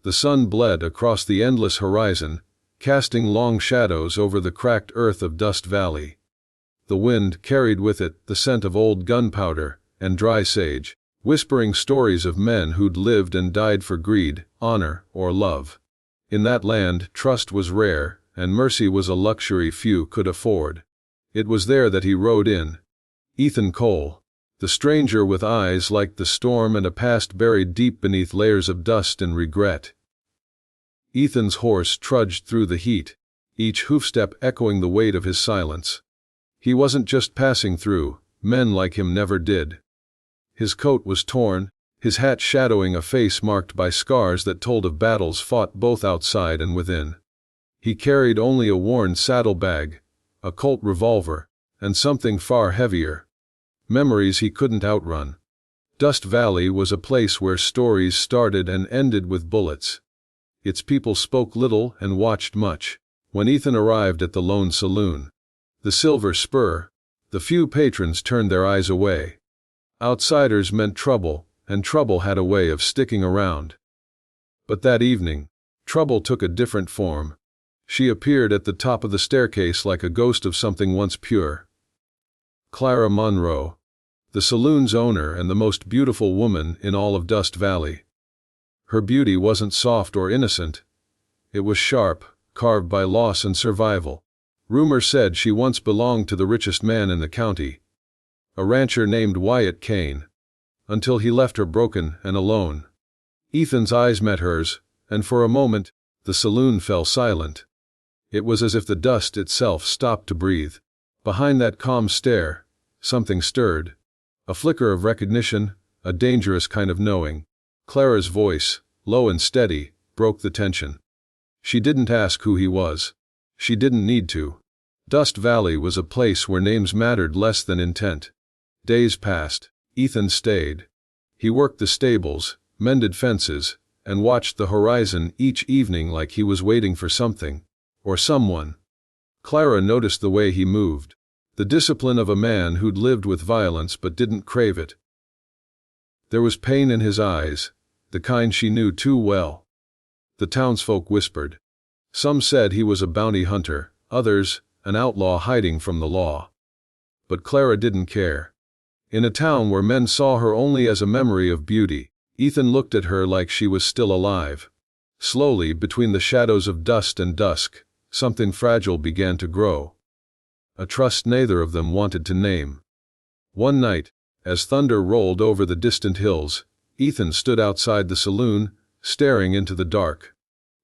The sun bled across the endless horizon, casting long shadows over the cracked earth of Dust Valley. The wind carried with it the scent of old gunpowder and dry sage, whispering stories of men who'd lived and died for greed, honor, or love. In that land, trust was rare, and mercy was a luxury few could afford. It was there that he rode in. Ethan Cole, the stranger with eyes like the storm and a past buried deep beneath layers of dust and regret. Ethan's horse trudged through the heat, each hoofstep echoing the weight of his silence. He wasn't just passing through, men like him never did. His coat was torn, his hat shadowing a face marked by scars that told of battles fought both outside and within. He carried only a worn saddlebag, a Colt revolver, and something far heavier. Memories he couldn't outrun. Dust Valley was a place where stories started and ended with bullets. Its people spoke little and watched much. When Ethan arrived at the lone saloon, the Silver Spur, the few patrons turned their eyes away. Outsiders meant trouble, and trouble had a way of sticking around. But that evening, trouble took a different form. She appeared at the top of the staircase like a ghost of something once pure. Clara Monroe, the saloon's owner and the most beautiful woman in all of Dust Valley. Her beauty wasn't soft or innocent. It was sharp, carved by loss and survival. Rumor said she once belonged to the richest man in the county, a rancher named Wyatt Kane, until he left her broken and alone. Ethan's eyes met hers, and for a moment, the saloon fell silent. It was as if the dust itself stopped to breathe. Behind that calm stare, something stirred. A flicker of recognition, a dangerous kind of knowing. Clara's voice, low and steady, broke the tension. She didn't ask who he was. She didn't need to. Dust Valley was a place where names mattered less than intent. Days passed. Ethan stayed. He worked the stables, mended fences, and watched the horizon each evening like he was waiting for something, or someone. Clara noticed the way he moved, the discipline of a man who'd lived with violence but didn't crave it. There was pain in his eyes, the kind she knew too well. The townsfolk whispered. Some said he was a bounty hunter, others, an outlaw hiding from the law. But Clara didn't care. In a town where men saw her only as a memory of beauty, Ethan looked at her like she was still alive. Slowly, between the shadows of dust and dusk, something fragile began to grow. A trust neither of them wanted to name. One night, as thunder rolled over the distant hills, Ethan stood outside the saloon, staring into the dark.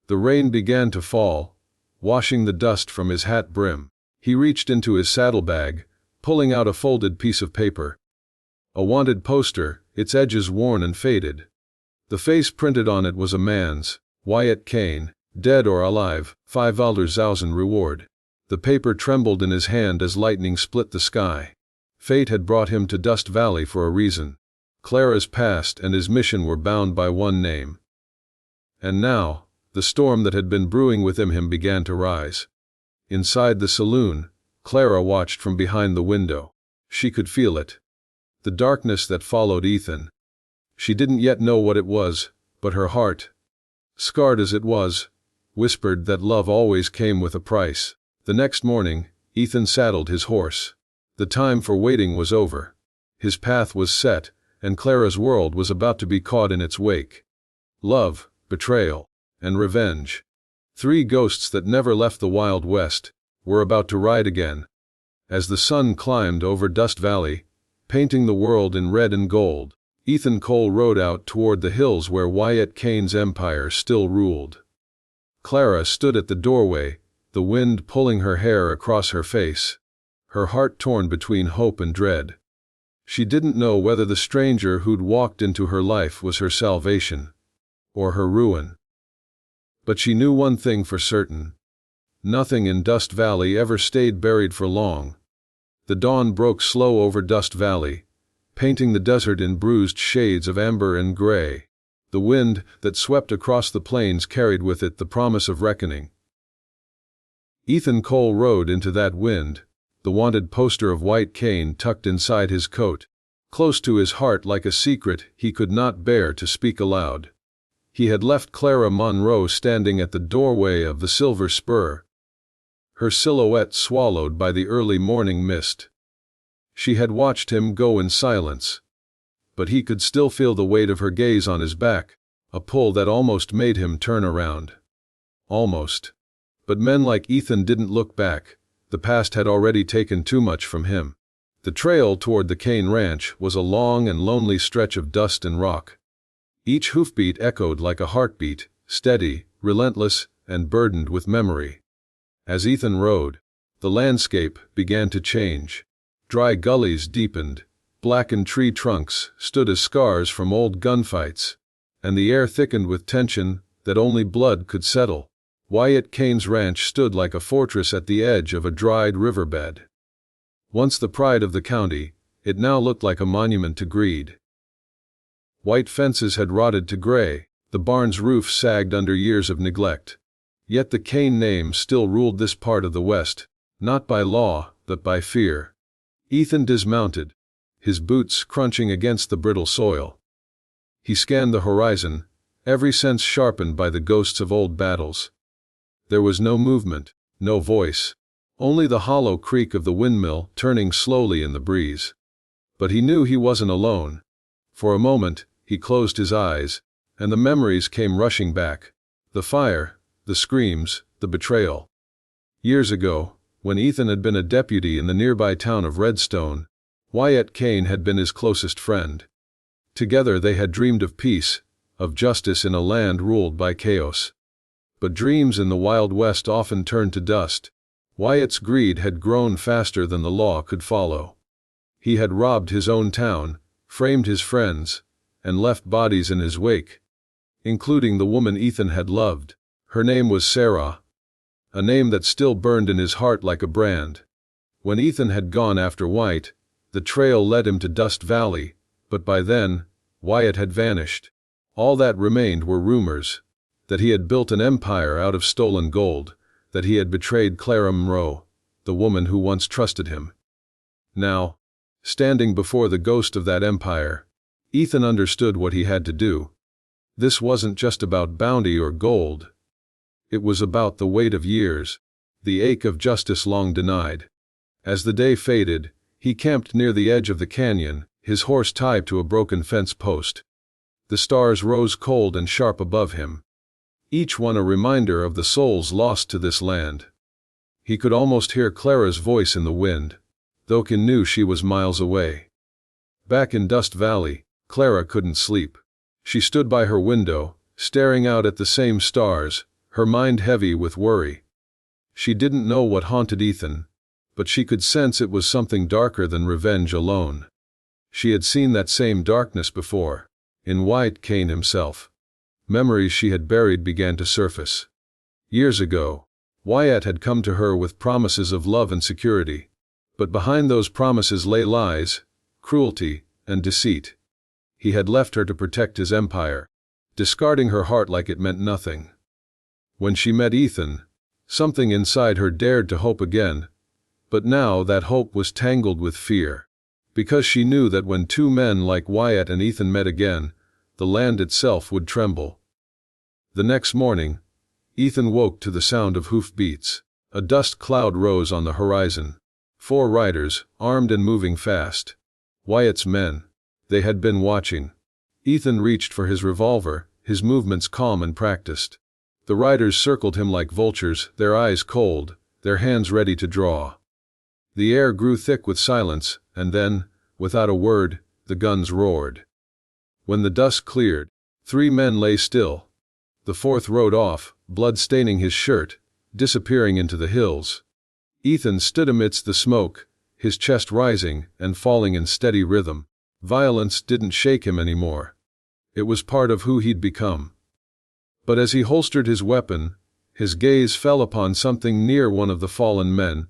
The rain began to fall, washing the dust from his hat brim. He reached into his saddlebag, pulling out a folded piece of paper. A wanted poster, its edges worn and faded. The face printed on it was a man's, Wyatt Kane, dead or alive, $5,000 reward. The paper trembled in his hand as lightning split the sky. Fate had brought him to Dust Valley for a reason. Clara's past and his mission were bound by one name. And now, the storm that had been brewing within him began to rise. Inside the saloon, Clara watched from behind the window. She could feel it. The darkness that followed Ethan. She didn't yet know what it was, but her heart, scarred as it was, whispered that love always came with a price. The next morning, Ethan saddled his horse. The time for waiting was over. His path was set, and Clara's world was about to be caught in its wake. Love, betrayal, and revenge. Three ghosts that never left the Wild West were about to ride again. As the sun climbed over Dust Valley, painting the world in red and gold, Ethan Cole rode out toward the hills where Wyatt Kane's empire still ruled. Clara stood at the doorway, the wind pulling her hair across her face, her heart torn between hope and dread. She didn't know whether the stranger who'd walked into her life was her salvation, or her ruin. But she knew one thing for certain. Nothing in Dust Valley ever stayed buried for long. The dawn broke slow over Dust Valley, painting the desert in bruised shades of amber and gray. The wind that swept across the plains carried with it the promise of reckoning. Ethan Cole rode into that wind, the wanted poster of Wyatt Kane tucked inside his coat, close to his heart like a secret he could not bear to speak aloud. He had left Clara Monroe standing at the doorway of the Silver Spur, her silhouette swallowed by the early morning mist. She had watched him go in silence, but he could still feel the weight of her gaze on his back, a pull that almost made him turn around. Almost. But men like Ethan didn't look back. The past had already taken too much from him. The trail toward the Kane Ranch was a long and lonely stretch of dust and rock. Each hoofbeat echoed like a heartbeat, steady, relentless, and burdened with memory. As Ethan rode, the landscape began to change. Dry gullies deepened, blackened tree trunks stood as scars from old gunfights, and the air thickened with tension that only blood could settle. Wyatt Kane's ranch stood like a fortress at the edge of a dried riverbed. Once the pride of the county, it now looked like a monument to greed. White fences had rotted to gray, the barn's roof sagged under years of neglect. Yet the Kane name still ruled this part of the West, not by law, but by fear. Ethan dismounted, his boots crunching against the brittle soil. He scanned the horizon, every sense sharpened by the ghosts of old battles. There was no movement, no voice, only the hollow creak of the windmill turning slowly in the breeze. But he knew he wasn't alone. For a moment, he closed his eyes, and the memories came rushing back. The fire, the screams, the betrayal. Years ago, when Ethan had been a deputy in the nearby town of Redstone, Wyatt Kane had been his closest friend. Together they had dreamed of peace, of justice in a land ruled by chaos. But dreams in the Wild West often turned to dust. Wyatt's greed had grown faster than the law could follow. He had robbed his own town, framed his friends, and left bodies in his wake, including the woman Ethan had loved. Her name was Sarah, a name that still burned in his heart like a brand. When Ethan had gone after Wyatt, the trail led him to Dust Valley, but by then, Wyatt had vanished. All that remained were rumors, that he had built an empire out of stolen gold, that he had betrayed Clara Monroe, the woman who once trusted him. Now, standing before the ghost of that empire, Ethan understood what he had to do. This wasn't just about bounty or gold. It was about the weight of years, the ache of justice long denied. As the day faded, he camped near the edge of the canyon, his horse tied to a broken fence post. The stars rose cold and sharp above him, each one a reminder of the souls lost to this land. He could almost hear Clara's voice in the wind, though Ken knew she was miles away. Back in Dust Valley, Clara couldn't sleep. She stood by her window, staring out at the same stars, her mind heavy with worry. She didn't know what haunted Ethan, but she could sense it was something darker than revenge alone. She had seen that same darkness before, in Wyatt Kane himself. Memories she had buried began to surface. Years ago, Wyatt had come to her with promises of love and security, but behind those promises lay lies, cruelty, and deceit. He had left her to protect his empire, discarding her heart like it meant nothing. When she met Ethan, something inside her dared to hope again, but now that hope was tangled with fear, because she knew that when two men like Wyatt and Ethan met again, the land itself would tremble. The next morning, Ethan woke to the sound of hoofbeats. A dust cloud rose on the horizon. 4 riders, armed and moving fast. Wyatt's men. They had been watching. Ethan reached for his revolver, his movements calm and practiced. The riders circled him like vultures, their eyes cold, their hands ready to draw. The air grew thick with silence, and then, without a word, the guns roared. When the dust cleared, 3 men lay still. The 4th rode off, blood staining his shirt, disappearing into the hills. Ethan stood amidst the smoke, his chest rising and falling in steady rhythm. Violence didn't shake him anymore. It was part of who he'd become. But as he holstered his weapon, his gaze fell upon something near one of the fallen men.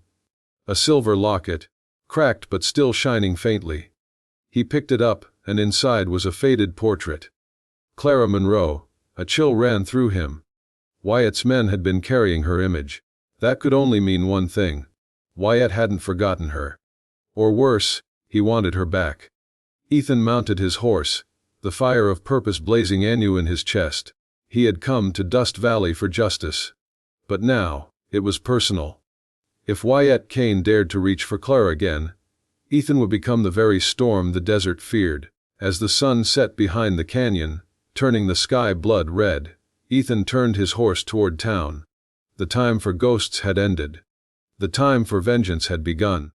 A silver locket, cracked but still shining faintly. He picked it up, and inside was a faded portrait. Clara Monroe. A chill ran through him. Wyatt's men had been carrying her image. That could only mean one thing. Wyatt hadn't forgotten her. Or worse, he wanted her back. Ethan mounted his horse, the fire of purpose blazing anew in his chest. He had come to Dust Valley for justice. But now, it was personal. If Wyatt Kane dared to reach for Clara again, Ethan would become the very storm the desert feared. As the sun set behind the canyon, turning the sky blood red, Ethan turned his horse toward town. The time for ghosts had ended. The time for vengeance had begun.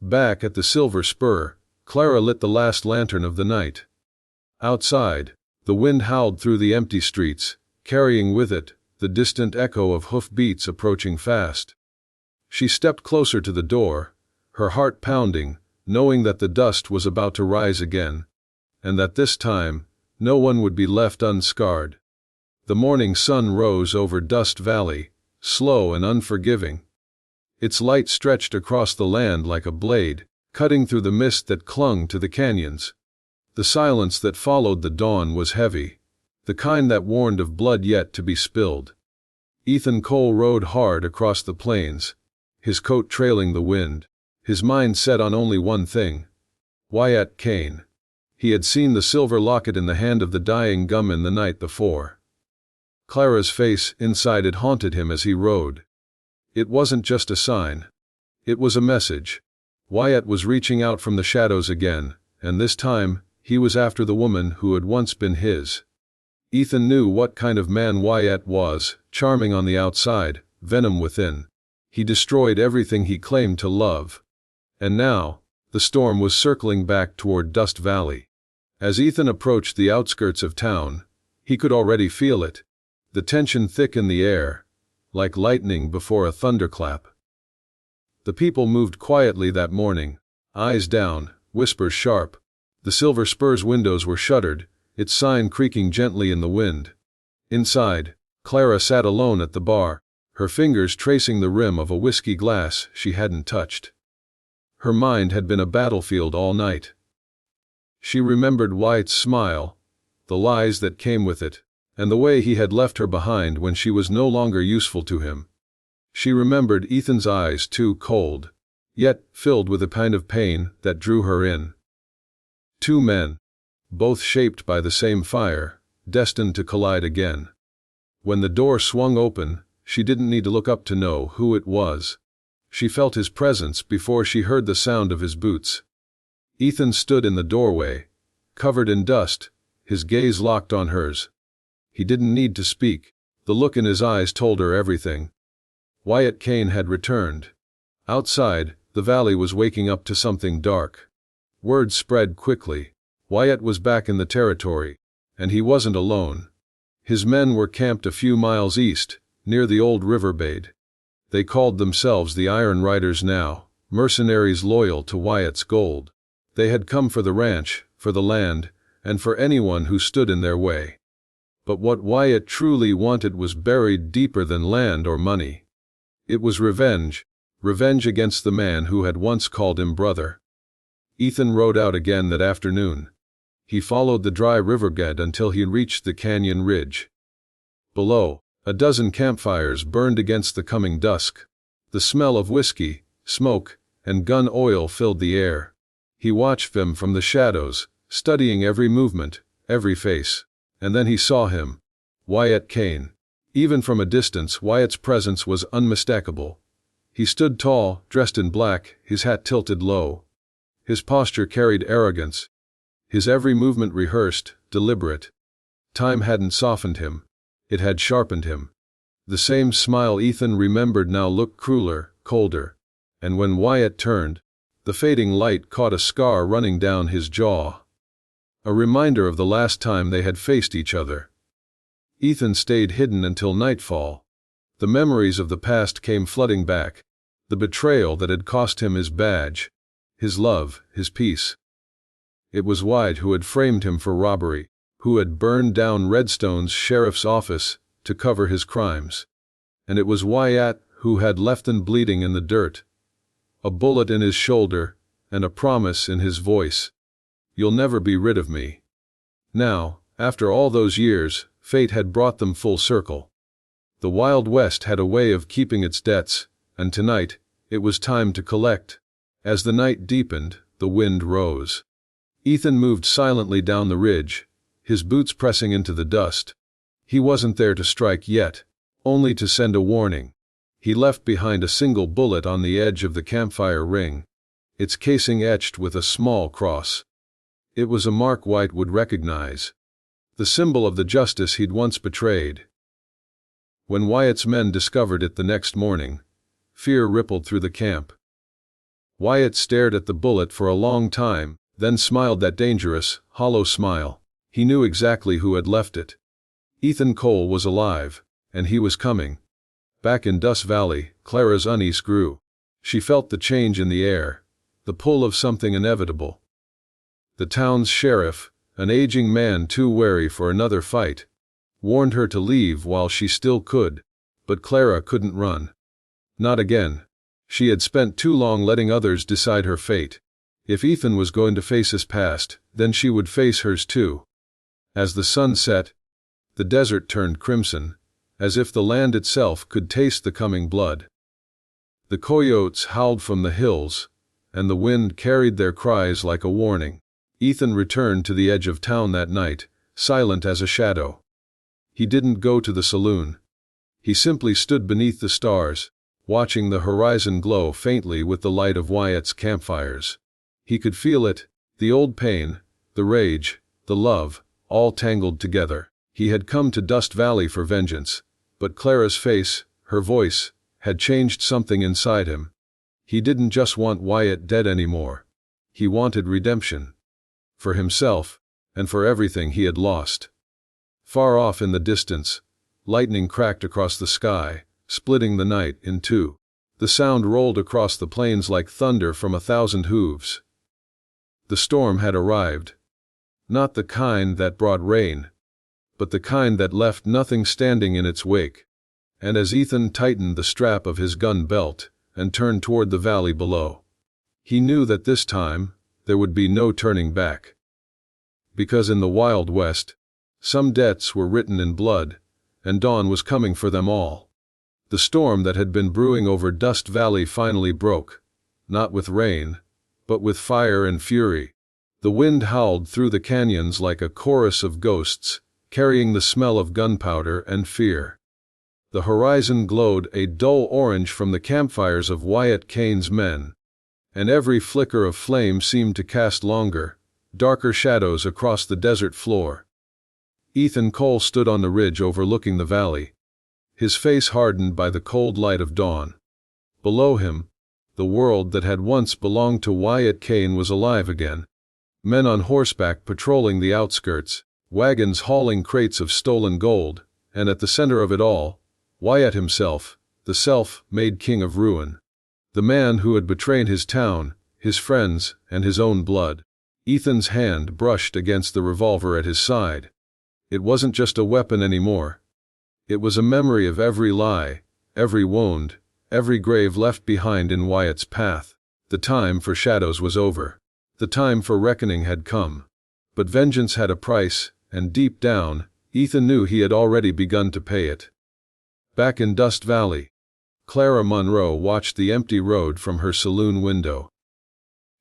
Back at the Silver Spur, Clara lit the last lantern of the night. Outside, the wind howled through the empty streets, carrying with it the distant echo of hoof-beats approaching fast. She stepped closer to the door, her heart pounding, knowing that the dust was about to rise again, and that this time, no one would be left unscarred. The morning sun rose over Dust Valley, slow and unforgiving. Its light stretched across the land like a blade, cutting through the mist that clung to the canyons. The silence that followed the dawn was heavy, the kind that warned of blood yet to be spilled. Ethan Cole rode hard across the plains, his coat trailing the wind, his mind set on only one thing: Wyatt Kane. He had seen the silver locket in the hand of the dying gunman the night before. Clara's face inside it haunted him as he rode. It wasn't just a sign. It was a message. Wyatt was reaching out from the shadows again, and this time, he was after the woman who had once been his. Ethan knew what kind of man Wyatt was, charming on the outside, venom within. He destroyed everything he claimed to love. And now, the storm was circling back toward Dust Valley. As Ethan approached the outskirts of town, he could already feel it, the tension thick in the air, like lightning before a thunderclap. The people moved quietly that morning, eyes down, whispers sharp. The Silver Spur's windows were shuttered, its sign creaking gently in the wind. Inside, Clara sat alone at the bar, her fingers tracing the rim of a whiskey glass she hadn't touched. Her mind had been a battlefield all night. She remembered Wyatt's smile, the lies that came with it, and the way he had left her behind when she was no longer useful to him. She remembered Ethan's eyes, too cold, yet filled with a kind of pain that drew her in. Two men, both shaped by the same fire, destined to collide again. When the door swung open, she didn't need to look up to know who it was. She felt his presence before she heard the sound of his boots. Ethan stood in the doorway, covered in dust, his gaze locked on hers. He didn't need to speak. The look in his eyes told her everything. Wyatt Kane had returned. Outside, the valley was waking up to something dark. Word spread quickly. Wyatt was back in the territory, and he wasn't alone. His men were camped a few miles east, near the old riverbed. They called themselves the Iron Riders now, mercenaries loyal to Wyatt's gold. They had come for the ranch, for the land, and for anyone who stood in their way. But what Wyatt truly wanted was buried deeper than land or money. It was revenge, revenge against the man who had once called him brother. Ethan rode out again that afternoon. He followed the dry riverbed until he reached the canyon ridge. Below, a dozen campfires burned against the coming dusk. The smell of whiskey, smoke, and gun oil filled the air. He watched them from the shadows, studying every movement, every face. And then he saw him, Wyatt Kane. Even from a distance, Wyatt's presence was unmistakable. He stood tall, dressed in black, his hat tilted low. His posture carried arrogance. His every movement rehearsed, deliberate. Time hadn't softened him. It had sharpened him. The same smile Ethan remembered now looked crueler, colder. And when Wyatt turned, the fading light caught a scar running down his jaw. A reminder of the last time they had faced each other. Ethan stayed hidden until nightfall. The memories of the past came flooding back. The betrayal that had cost him his badge, his love, his peace. It was Wyatt who had framed him for robbery, who had burned down Redstone's sheriff's office to cover his crimes. And it was Wyatt who had left him bleeding in the dirt. A bullet in his shoulder, and a promise in his voice. You'll never be rid of me. Now, after all those years, fate had brought them full circle. The Wild West had a way of keeping its debts, and tonight, it was time to collect. As the night deepened, the wind rose. Ethan moved silently down the ridge, his boots pressing into the dust. He wasn't there to strike yet, only to send a warning. He left behind a single bullet on the edge of the campfire ring, its casing etched with a small cross. It was a mark Wyatt would recognize, the symbol of the justice he'd once betrayed. When Wyatt's men discovered it the next morning, fear rippled through the camp. Wyatt stared at the bullet for a long time, then smiled that dangerous, hollow smile. He knew exactly who had left it. Ethan Cole was alive, and he was coming. Back in Dust Valley, Clara's unease grew. She felt the change in the air, the pull of something inevitable. The town's sheriff, an aging man too wary for another fight, warned her to leave while she still could, but Clara couldn't run. Not again. She had spent too long letting others decide her fate. If Ethan was going to face his past, then she would face hers too. As the sun set, the desert turned crimson, as if the land itself could taste the coming blood. The coyotes howled from the hills, and the wind carried their cries like a warning. Ethan returned to the edge of town that night, silent as a shadow. He didn't go to the saloon. He simply stood beneath the stars, watching the horizon glow faintly with the light of Wyatt's campfires. He could feel it, the old pain, the rage, the love, all tangled together. He had come to Dust Valley for vengeance, but Clara's face, her voice, had changed something inside him. He didn't just want Wyatt dead anymore. He wanted redemption. For himself, and for everything he had lost. Far off in the distance, lightning cracked across the sky, splitting the night in two. The sound rolled across the plains like thunder from 1,000 hooves. The storm had arrived. Not the kind that brought rain, but the kind that left nothing standing in its wake. And as Ethan tightened the strap of his gun belt and turned toward the valley below, he knew that this time, there would be no turning back. Because in the Wild West, some debts were written in blood, and dawn was coming for them all. The storm that had been brewing over Dust Valley finally broke, not with rain, but with fire and fury. The wind howled through the canyons like a chorus of ghosts, carrying the smell of gunpowder and fear. The horizon glowed a dull orange from the campfires of Wyatt Kane's men, and every flicker of flame seemed to cast longer, darker shadows across the desert floor. Ethan Cole stood on the ridge overlooking the valley, his face hardened by the cold light of dawn. Below him, the world that had once belonged to Wyatt Kane was alive again. Men on horseback patrolling the outskirts, wagons hauling crates of stolen gold, and at the center of it all, Wyatt himself, the self-made king of ruin. The man who had betrayed his town, his friends, and his own blood. Ethan's hand brushed against the revolver at his side. It wasn't just a weapon anymore. It was a memory of every lie, every wound, every grave left behind in Wyatt's path. The time for shadows was over. The time for reckoning had come. But vengeance had a price, and deep down, Ethan knew he had already begun to pay it. Back in Dust Valley, Clara Monroe watched the empty road from her saloon window.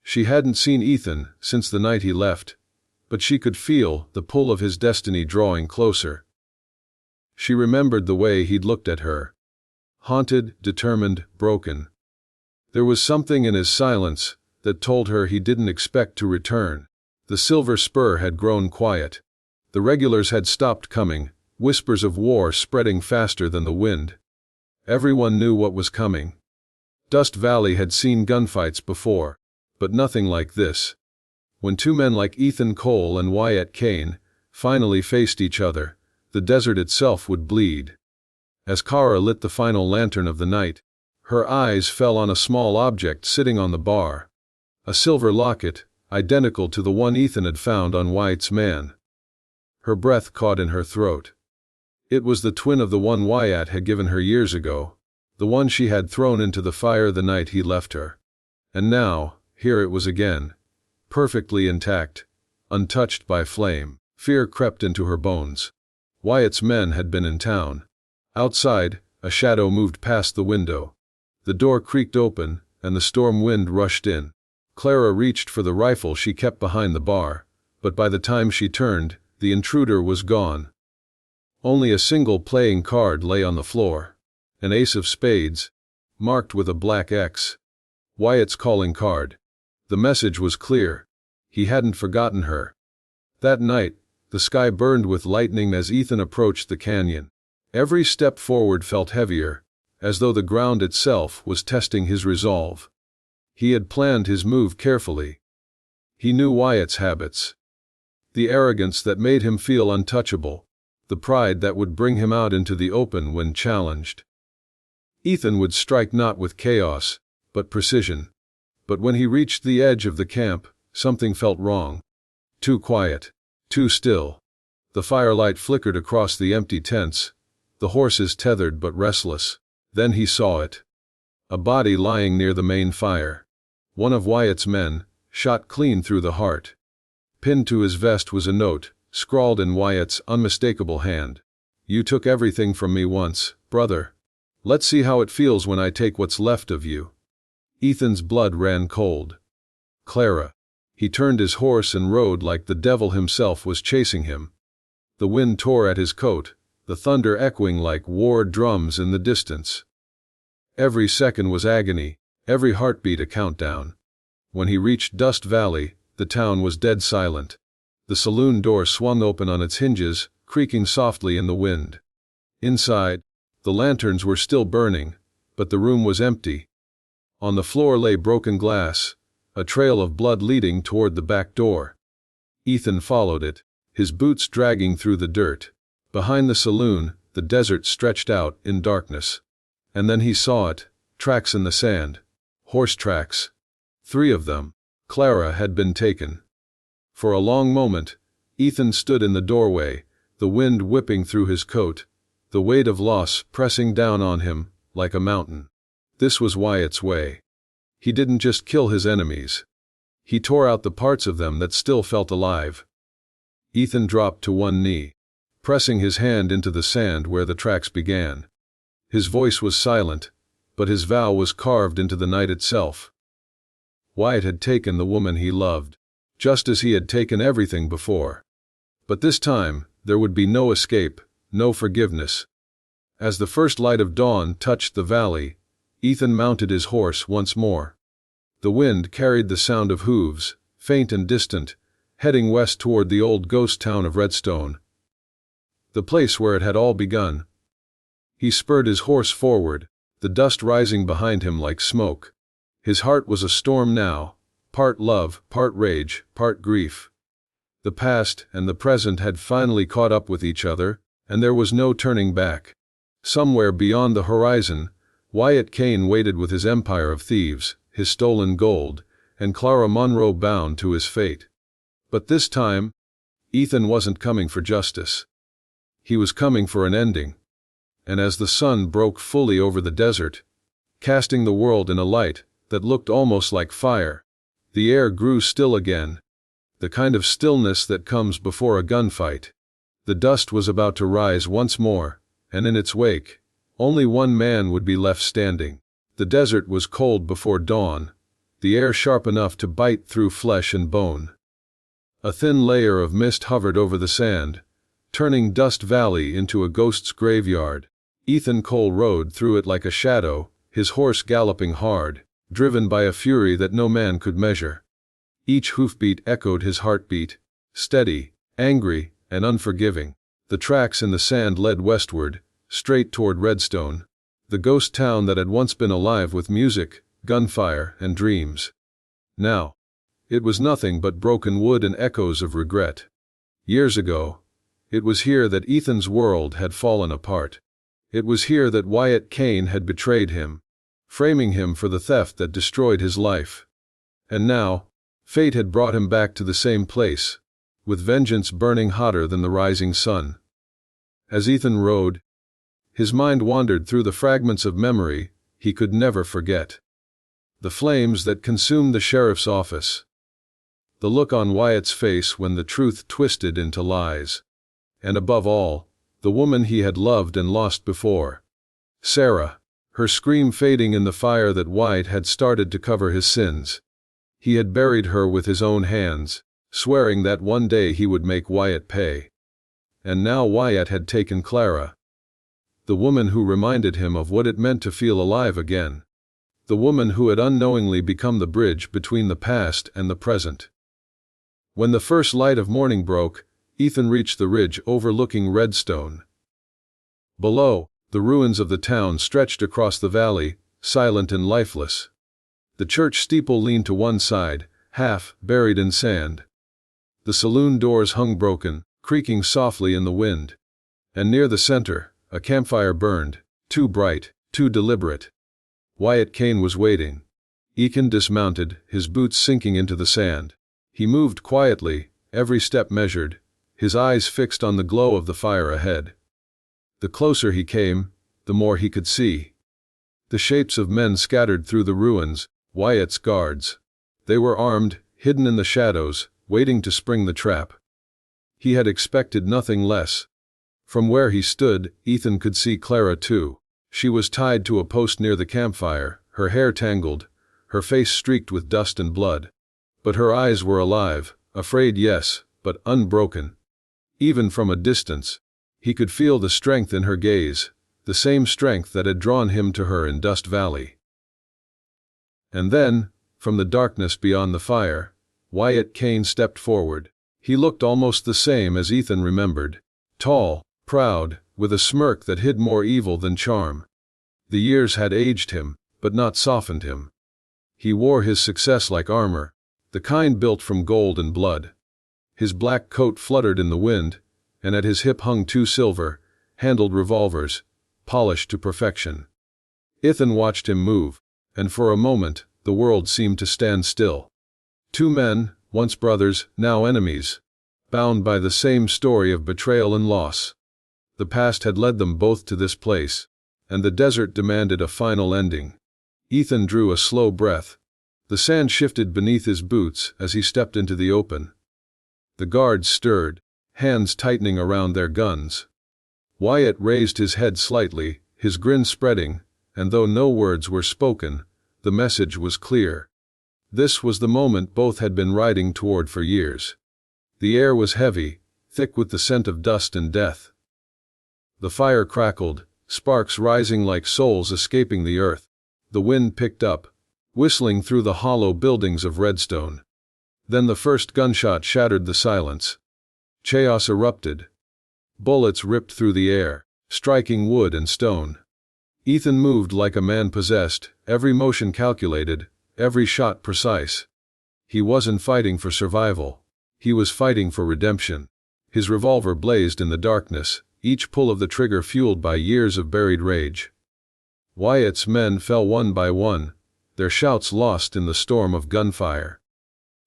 She hadn't seen Ethan since the night he left, but she could feel the pull of his destiny drawing closer. She remembered the way he'd looked at her. Haunted, determined, broken. There was something in his silence that told her he didn't expect to return. The Silver Spur had grown quiet. The regulars had stopped coming, whispers of war spreading faster than the wind. Everyone knew what was coming. Dust Valley had seen gunfights before, but nothing like this. When two men like Ethan Cole and Wyatt Kane finally faced each other, the desert itself would bleed. As Kara lit the final lantern of the night, her eyes fell on a small object sitting on the bar. A silver locket, identical to the one Ethan had found on Wyatt's man. Her breath caught in her throat. It was the twin of the one Wyatt had given her years ago, the one she had thrown into the fire the night he left her. And now, here it was again, perfectly intact, untouched by flame. Fear crept into her bones. Wyatt's men had been in town. Outside, a shadow moved past the window. The door creaked open, and the storm wind rushed in. Clara reached for the rifle she kept behind the bar, but by the time she turned, the intruder was gone. Only a single playing card lay on the floor. An ace of spades, marked with a black X. Wyatt's calling card. The message was clear. He hadn't forgotten her. That night, the sky burned with lightning as Ethan approached the canyon. Every step forward felt heavier, as though the ground itself was testing his resolve. He had planned his move carefully. He knew Wyatt's habits. The arrogance that made him feel untouchable. The pride that would bring him out into the open when challenged. Ethan would strike not with chaos, but precision. But when he reached the edge of the camp, something felt wrong. Too quiet. Too still. The firelight flickered across the empty tents, the horses tethered but restless. Then he saw it. A body lying near the main fire. One of Wyatt's men, shot clean through the heart. Pinned to his vest was a note, scrawled in Wyatt's unmistakable hand. "You took everything from me once, brother. Let's see how it feels when I take what's left of you." Ethan's blood ran cold. Clara. He turned his horse and rode like the devil himself was chasing him. The wind tore at his coat, the thunder echoing like war drums in the distance. Every second was agony, every heartbeat a countdown. When he reached Dust Valley, the town was dead silent. The saloon door swung open on its hinges, creaking softly in the wind. Inside, the lanterns were still burning, but the room was empty. On the floor lay broken glass, a trail of blood leading toward the back door. Ethan followed it, his boots dragging through the dirt. Behind the saloon, the desert stretched out in darkness. And then he saw it, tracks in the sand. Horse tracks. 3 of them. Clara had been taken. For a long moment, Ethan stood in the doorway, the wind whipping through his coat, the weight of loss pressing down on him like a mountain. This was Wyatt's way. He didn't just kill his enemies. He tore out the parts of them that still felt alive. Ethan dropped to one knee, pressing his hand into the sand where the tracks began. His voice was silent, but his vow was carved into the night itself. Wyatt had taken the woman he loved, just as he had taken everything before. But this time, there would be no escape, no forgiveness. As the first light of dawn touched the valley, Ethan mounted his horse once more. The wind carried the sound of hooves, faint and distant, heading west toward the old ghost town of Redstone. The place where it had all begun. He spurred his horse forward, the dust rising behind him like smoke. His heart was a storm now, part love, part rage, part grief. The past and the present had finally caught up with each other, and there was no turning back. Somewhere beyond the horizon, Wyatt Kane waited with his empire of thieves, his stolen gold, and Clara Monroe bound to his fate. But this time, Ethan wasn't coming for justice. He was coming for an ending. And as the sun broke fully over the desert, casting the world in a light that looked almost like fire, the air grew still again, the kind of stillness that comes before a gunfight. The dust was about to rise once more, and in its wake, only one man would be left standing. The desert was cold before dawn, the air sharp enough to bite through flesh and bone. A thin layer of mist hovered over the sand, turning Dust Valley into a ghost's graveyard. Ethan Cole rode through it like a shadow, his horse galloping hard, driven by a fury that no man could measure. Each hoofbeat echoed his heartbeat, steady, angry, and unforgiving. The tracks in the sand led westward, straight toward Redstone, the ghost town that had once been alive with music, gunfire, and dreams. Now, it was nothing but broken wood and echoes of regret. Years ago, it was here that Ethan's world had fallen apart. It was here that Wyatt Kane had betrayed him, framing him for the theft that destroyed his life. And now, fate had brought him back to the same place, with vengeance burning hotter than the rising sun. As Ethan rode, his mind wandered through the fragments of memory he could never forget. The flames that consumed the sheriff's office. The look on Wyatt's face when the truth twisted into lies. And above all, the woman he had loved and lost before. Sarah, her scream fading in the fire that Wyatt had started to cover his sins. He had buried her with his own hands, swearing that one day he would make Wyatt pay. and now Wyatt had taken Clara. The woman who reminded him of what it meant to feel alive again. The woman who had unknowingly become the bridge between the past and the present. When the first light of morning broke, Ethan reached the ridge overlooking Redstone. Below, the ruins of the town stretched across the valley, silent and lifeless. The church steeple leaned to one side, half buried in sand. The saloon doors hung broken, creaking softly in the wind. And near the center, a campfire burned, too bright, too deliberate. Wyatt Kane was waiting. Ethan dismounted, his boots sinking into the sand. He moved quietly, every step measured, his eyes fixed on the glow of the fire ahead. The closer he came, the more he could see. The shapes of men scattered through the ruins, Wyatt's guards. They were armed, hidden in the shadows, waiting to spring the trap. He had expected nothing less. From where he stood, Ethan could see Clara too. She was tied to a post near the campfire, her hair tangled, her face streaked with dust and blood. But her eyes were alive, afraid yes, but unbroken. Even from a distance, he could feel the strength in her gaze, the same strength that had drawn him to her in Dust Valley. And then, from the darkness beyond the fire, Wyatt Kane stepped forward. He looked almost the same as Ethan remembered. Tall, proud, with a smirk that hid more evil than charm. The years had aged him, but not softened him. He wore his success like armor, the kind built from gold and blood. His black coat fluttered in the wind, and at his hip hung two silver-handled revolvers, polished to perfection. Ethan watched him move, and for a moment, the world seemed to stand still. Two men, once brothers, now enemies, bound by the same story of betrayal and loss. The past had led them both to this place, and the desert demanded a final ending. Ethan drew a slow breath. The sand shifted beneath his boots as he stepped into the open. The guards stirred, hands tightening around their guns. Wyatt raised his head slightly, his grin spreading, and though no words were spoken, the message was clear. This was the moment both had been riding toward for years. The air was heavy, thick with the scent of dust and death. The fire crackled, sparks rising like souls escaping the earth. The wind picked up, whistling through the hollow buildings of Redstone. Then the first gunshot shattered the silence. Chaos erupted. Bullets ripped through the air, striking wood and stone. Ethan moved like a man possessed, every motion calculated, every shot precise. He wasn't fighting for survival. He was fighting for redemption. His revolver blazed in the darkness, each pull of the trigger fueled by years of buried rage. Wyatt's men fell one by one, their shouts lost in the storm of gunfire.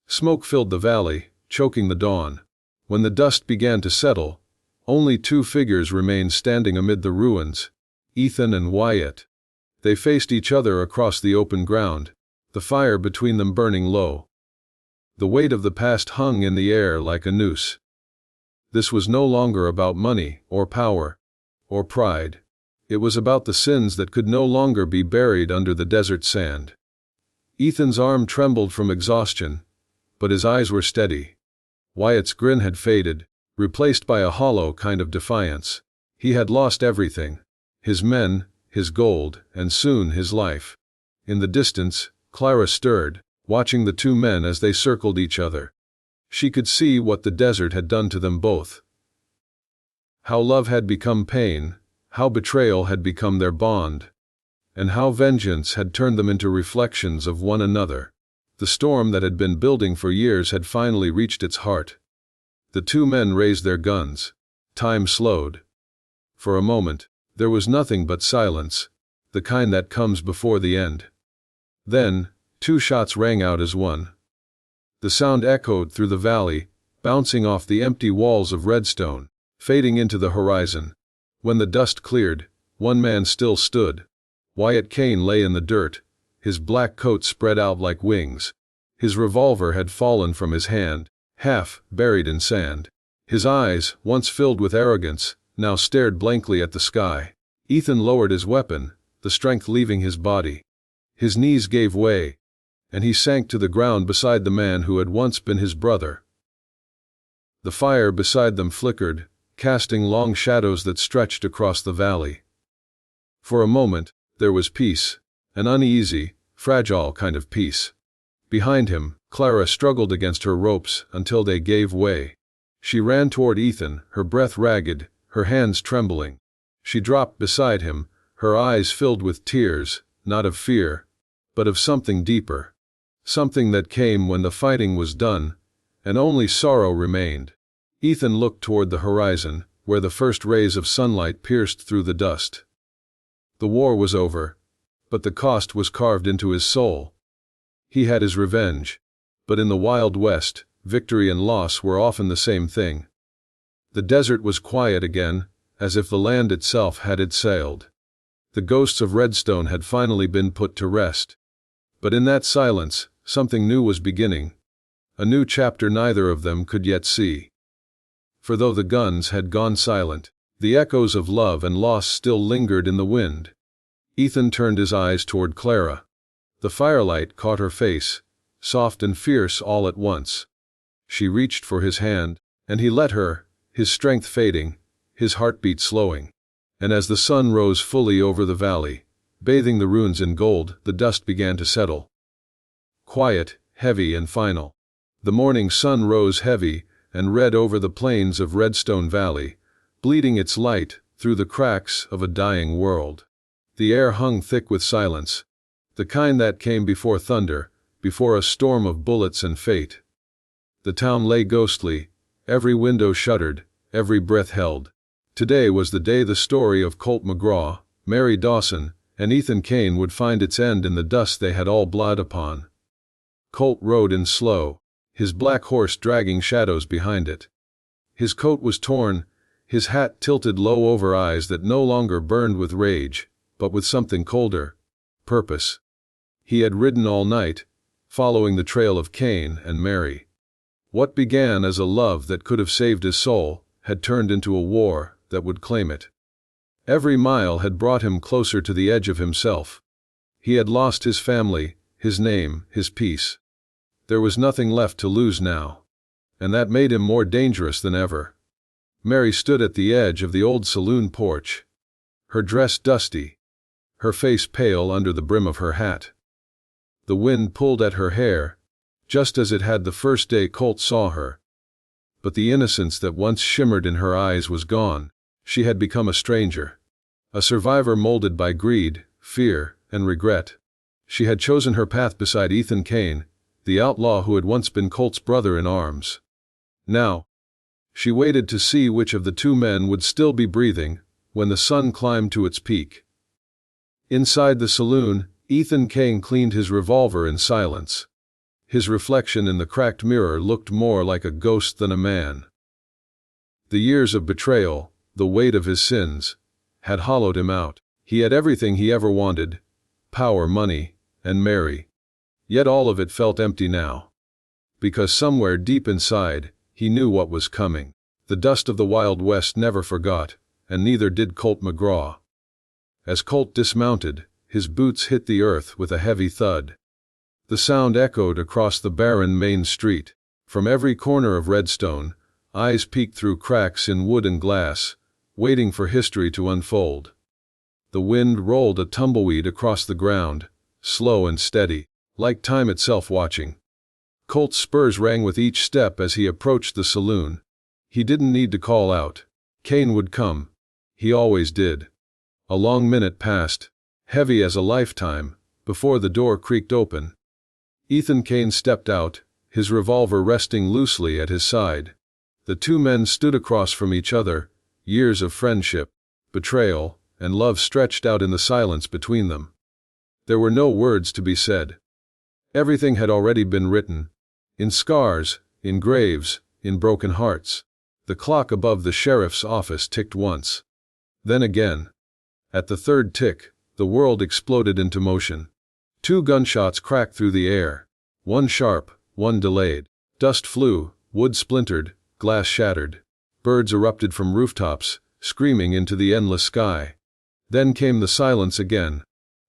Smoke filled the valley, choking the dawn. When the dust began to settle, only two figures remained standing amid the ruins, Ethan and Wyatt. They faced each other across the open ground, the fire between them burning low. The weight of the past hung in the air like a noose. This was no longer about money, or power, or pride. It was about the sins that could no longer be buried under the desert sand. Ethan's arm trembled from exhaustion, but his eyes were steady. Wyatt's grin had faded, replaced by a hollow kind of defiance. He had lost everything: his men, his gold, and soon his life. In the distance, Clara stirred, watching the two men as they circled each other. She could see what the desert had done to them both. How love had become pain, how betrayal had become their bond, and how vengeance had turned them into reflections of one another. The storm that had been building for years had finally reached its heart. The two men raised their guns. Time slowed. For a moment, there was nothing but silence, the kind that comes before the end. Then, two shots rang out as one. The sound echoed through the valley, bouncing off the empty walls of Redstone, fading into the horizon. When the dust cleared, one man still stood. Wyatt Kane lay in the dirt, his black coat spread out like wings. His revolver had fallen from his hand, half buried in sand. His eyes, once filled with arrogance, now stared blankly at the sky. Ethan lowered his weapon, the strength leaving his body. His knees gave way, and he sank to the ground beside the man who had once been his brother. The fire beside them flickered, casting long shadows that stretched across the valley. For a moment, there was peace, an uneasy, fragile kind of peace. Behind him, Clara struggled against her ropes until they gave way. She ran toward Ethan, her breath ragged, her hands trembling. She dropped beside him, her eyes filled with tears, not of fear, but of something deeper. Something that came when the fighting was done, and only sorrow remained. Ethan looked toward the horizon, where the first rays of sunlight pierced through the dust. The war was over, but the cost was carved into his soul. He had his revenge, but in the Wild West, victory and loss were often the same thing. The desert was quiet again, as if the land itself had exhaled. The ghosts of Redstone had finally been put to rest. But in that silence, something new was beginning. A new chapter neither of them could yet see. For though the guns had gone silent, the echoes of love and loss still lingered in the wind. Ethan turned his eyes toward Clara. The firelight caught her face, soft and fierce all at once. She reached for his hand, and he let her, his strength fading, his heartbeat slowing. And as the sun rose fully over the valley, bathing the ruins in gold, the dust began to settle. Quiet, heavy and final. The morning sun rose heavy and red over the plains of Redstone Valley, bleeding its light through the cracks of a dying world. The air hung thick with silence, the kind that came before thunder, before a storm of bullets and fate. The town lay ghostly, every window shuttered, every breath held. Today was the day the story of Colt McGraw, Mary Dawson, and Ethan Kane would find its end in the dust they had all bled upon. Colt rode in slow, his black horse dragging shadows behind it. His coat was torn, his hat tilted low over eyes that no longer burned with rage, but with something colder, purpose. He had ridden all night, following the trail of Kane and Mary. What began as a love that could have saved his soul had turned into a war that would claim it. Every mile had brought him closer to the edge of himself. He had lost his family, his name, his peace. There was nothing left to lose now, and that made him more dangerous than ever. Mary stood at the edge of the old saloon porch, her dress dusty, her face pale under the brim of her hat. The wind pulled at her hair, just as it had the first day Colt saw her. But the innocence that once shimmered in her eyes was gone. She had become a stranger, a survivor molded by greed, fear, and regret. She had chosen her path beside Ethan Kane, the outlaw who had once been Colt's brother in arms. Now, she waited to see which of the two men would still be breathing when the sun climbed to its peak. Inside the saloon, Ethan Kane cleaned his revolver in silence. His reflection in the cracked mirror looked more like a ghost than a man. The years of betrayal, the weight of his sins, had hollowed him out. He had everything he ever wanted: power, money, and Mary. Yet all of it felt empty now. Because somewhere deep inside, he knew what was coming. The dust of the Wild West never forgot, and neither did Colt McGraw. As Colt dismounted, his boots hit the earth with a heavy thud. The sound echoed across the barren main street. From every corner of Redstone, eyes peeked through cracks in wood and glass, waiting for history to unfold. The wind rolled a tumbleweed across the ground, slow and steady, like time itself watching. Colt's spurs rang with each step as he approached the saloon. He didn't need to call out. Kane would come. He always did. A long minute passed, heavy as a lifetime, before the door creaked open. Ethan Kane stepped out, his revolver resting loosely at his side. The two men stood across from each other, years of friendship, betrayal, and love stretched out in the silence between them. There were no words to be said. Everything had already been written, in scars, in graves, in broken hearts. The clock above the sheriff's office ticked once. Then again. At the third tick, the world exploded into motion. 2 gunshots cracked through the air. One sharp, one delayed. Dust flew, wood splintered, glass shattered. Birds erupted from rooftops, screaming into the endless sky. Then came the silence again.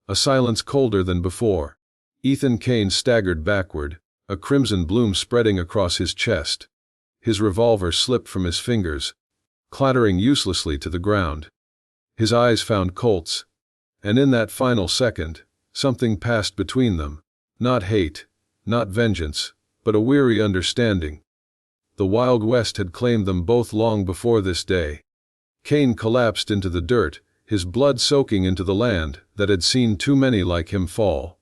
A silence colder than before. Ethan Kane staggered backward, a crimson bloom spreading across his chest. His revolver slipped from his fingers. clattering uselessly to the ground. His eyes found Colt's, and in that final second, something passed between them. Not hate, not vengeance, but a weary understanding. The Wild West had claimed them both long before this day. Kane collapsed into the dirt, his blood soaking into the land that had seen too many like him fall.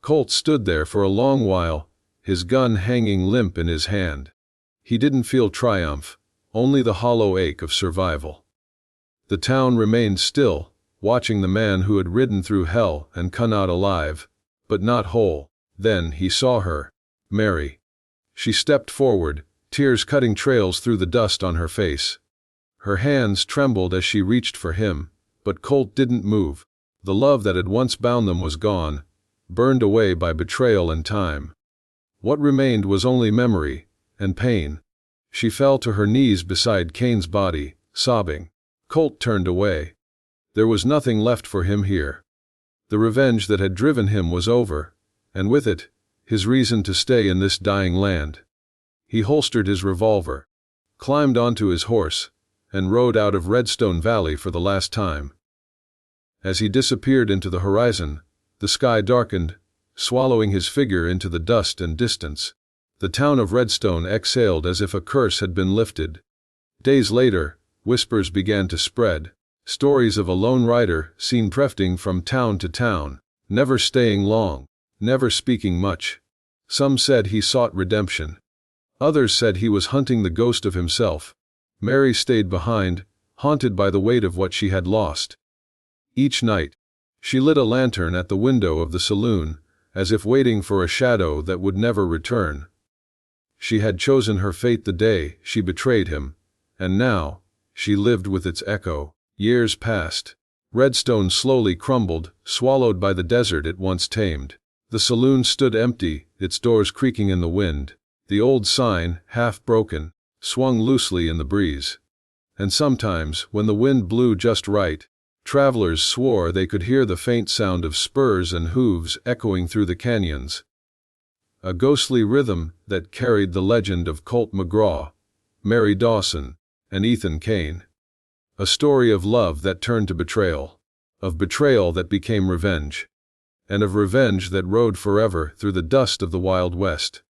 Colt stood there for a long while, his gun hanging limp in his hand. He didn't feel triumph, only the hollow ache of survival. The town remained still, watching the man who had ridden through hell and come out alive, but not whole. Then he saw her, Mary. She stepped forward, tears cutting trails through the dust on her face. Her hands trembled as she reached for him, but Colt didn't move. The love that had once bound them was gone, burned away by betrayal and time. What remained was only memory and pain. She fell to her knees beside Kane's body, sobbing. Colt turned away. There was nothing left for him here. The revenge that had driven him was over, and with it, his reason to stay in this dying land. He holstered his revolver, climbed onto his horse, and rode out of Redstone Valley for the last time. As he disappeared into the horizon, the sky darkened, swallowing his figure into the dust and distance. The town of Redstone exhaled as if a curse had been lifted. Days later, whispers began to spread, stories of a lone rider seen drifting from town to town, never staying long, never speaking much. Some said he sought redemption. Others said he was hunting the ghost of himself. Mary stayed behind, haunted by the weight of what she had lost. Each night, she lit a lantern at the window of the saloon, as if waiting for a shadow that would never return. She had chosen her fate the day she betrayed him, and now, she lived with its echo. Years passed. Redstone slowly crumbled, swallowed by the desert it once tamed. The saloon stood empty, its doors creaking in the wind. The old sign, half broken, swung loosely in the breeze. And sometimes, when the wind blew just right, travelers swore they could hear the faint sound of spurs and hooves echoing through the canyons. A ghostly rhythm that carried the legend of Colt McGraw, Mary Dawson, and Ethan Kane. A story of love that turned to betrayal, of betrayal that became revenge, and of revenge that rode forever through the dust of the Wild West.